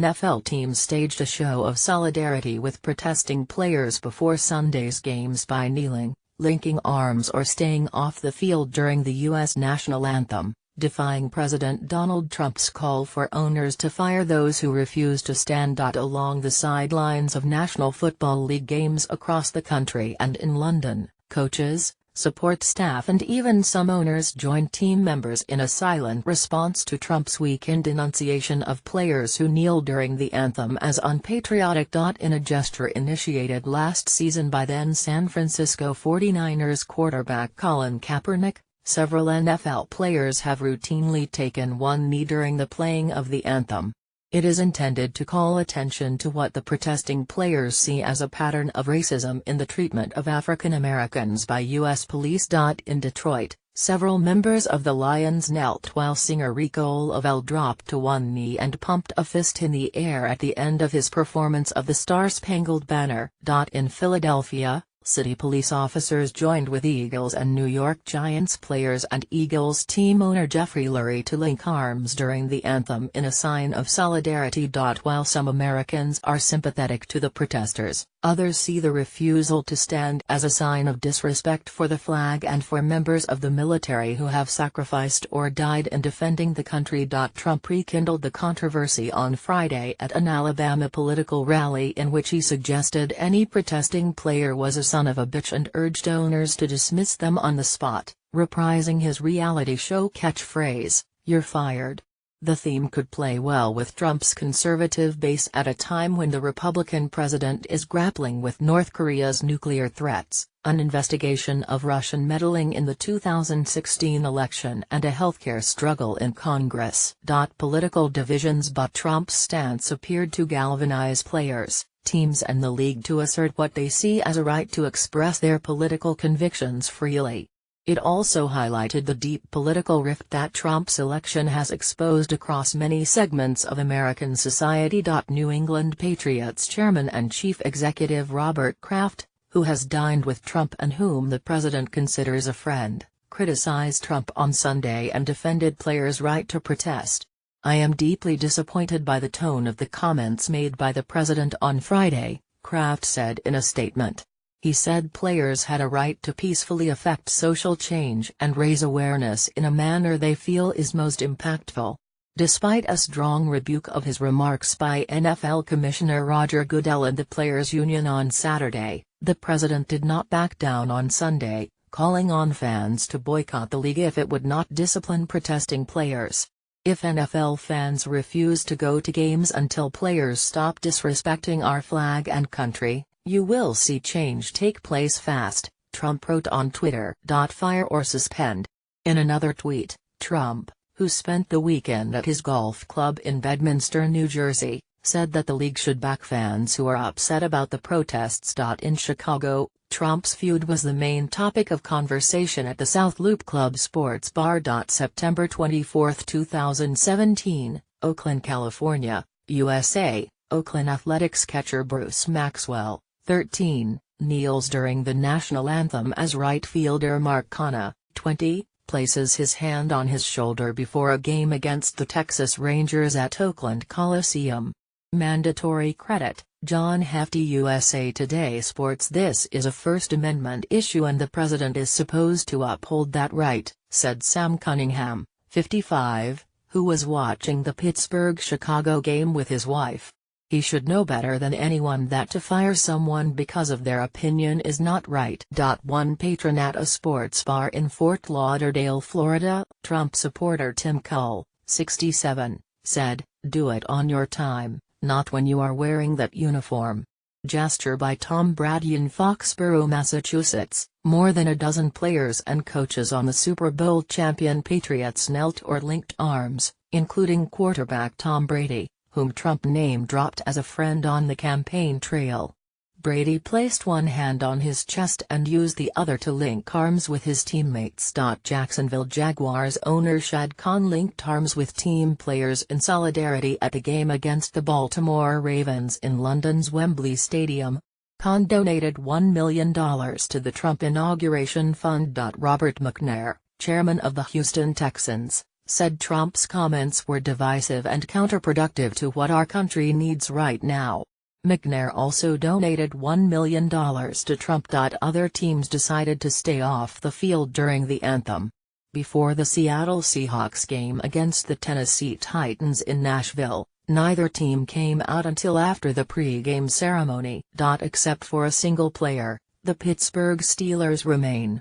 NFL teams staged a show of solidarity with protesting players before Sunday's games by kneeling, linking arms or staying off the field during the U.S. national anthem, defying President Donald Trump's call for owners to fire those who refuse to stand along the sidelines of National Football League games across the country and in London. Coaches, support staff and even some owners joined team members in a silent response to Trump's weekend denunciation of players who kneeled during the anthem as unpatriotic. In a gesture initiated last season by then San Francisco 49ers quarterback Colin Kaepernick, several NFL players have routinely taken one knee during the playing of the anthem. It is intended to call attention to what the protesting players see as a pattern of racism in the treatment of African Americans by U.S. police. In Detroit, several members of the Lions knelt while singer Rico Lavelle dropped to one knee and pumped a fist in the air at the end of his performance of the Star-Spangled Banner. In Philadelphia, city police officers joined with Eagles and New York Giants players and Eagles team owner Jeffrey Lurie to link arms during the anthem in a sign of solidarity. While some Americans are sympathetic to the protesters, others see the refusal to stand as a sign of disrespect for the flag and for members of the military who have sacrificed or died in defending the country. Trump rekindled the controversy on Friday at an Alabama political rally in which he suggested any protesting player was a son of a bitch and urged owners to dismiss them on the spot, reprising his reality show catchphrase, "You're fired." The theme could play well with Trump's conservative base at a time when the Republican president is grappling with North Korea's nuclear threats, an investigation of Russian meddling in the 2016 election and a healthcare struggle in Congress. Political divisions. But Trump's stance appeared to galvanize players, teams and the league to assert what they see as a right to express their political convictions freely. It also highlighted the deep political rift that Trump's election has exposed across many segments of American society. New England Patriots chairman and chief executive Robert Kraft, who has dined with Trump and whom the president considers a friend, criticized Trump on Sunday and defended players' right to protest. "I am deeply disappointed by the tone of the comments made by the president on Friday," Kraft said in a statement. He said players had a right to peacefully effect social change and raise awareness in a manner they feel is most impactful. Despite a strong rebuke of his remarks by NFL Commissioner Roger Goodell and the Players Union on Saturday, the president did not back down on Sunday, calling on fans to boycott the league if it would not discipline protesting players. "If NFL fans refuse to go to games until players stop disrespecting our flag and country, you will see change take place fast," Trump wrote on Twitter. "Fire or suspend." In another tweet, Trump, who spent the weekend at his golf club in Bedminster, New Jersey, said that the league should back fans who are upset about the protests. In Chicago, Trump's feud was the main topic of conversation at the South Loop Club Sports Bar. September 24, 2017, Oakland, California, USA, Oakland Athletics catcher Bruce Maxwell, 13, kneels during the national anthem as right fielder Mark Canha, 20, places his hand on his shoulder before a game against the Texas Rangers at Oakland Coliseum. Mandatory credit, John Hefty. USA Today Sports. "This is a First Amendment issue and the president is supposed to uphold that right," said Sam Cunningham, 55, who was watching the Pittsburgh-Chicago game with his wife. "He should know better than anyone that to fire someone because of their opinion is not right." One patron at a sports bar in Fort Lauderdale, Florida, Trump supporter Tim Cull, 67, said, "Do it on your time, not when you are wearing that uniform." Gesture by Tom Brady in Foxborough, Massachusetts. More than a dozen players and coaches on the Super Bowl champion Patriots knelt or linked arms, including quarterback Tom Brady, whom Trump name-dropped as a friend on the campaign trail. Brady placed one hand on his chest and used the other to link arms with his teammates. Jacksonville Jaguars owner Shad Khan linked arms with team players in solidarity at the game against the Baltimore Ravens in London's Wembley Stadium. Khan donated $1 million to the Trump Inauguration Fund. Robert McNair, chairman of the Houston Texans, said Trump's comments were divisive and counterproductive to what our country needs right now. McNair also donated $1 million to Trump. Other teams decided to stay off the field during the anthem. Before the Seattle Seahawks game against the Tennessee Titans in Nashville, neither team came out until after the pre-game ceremony. Except for a single player, the Pittsburgh Steelers remain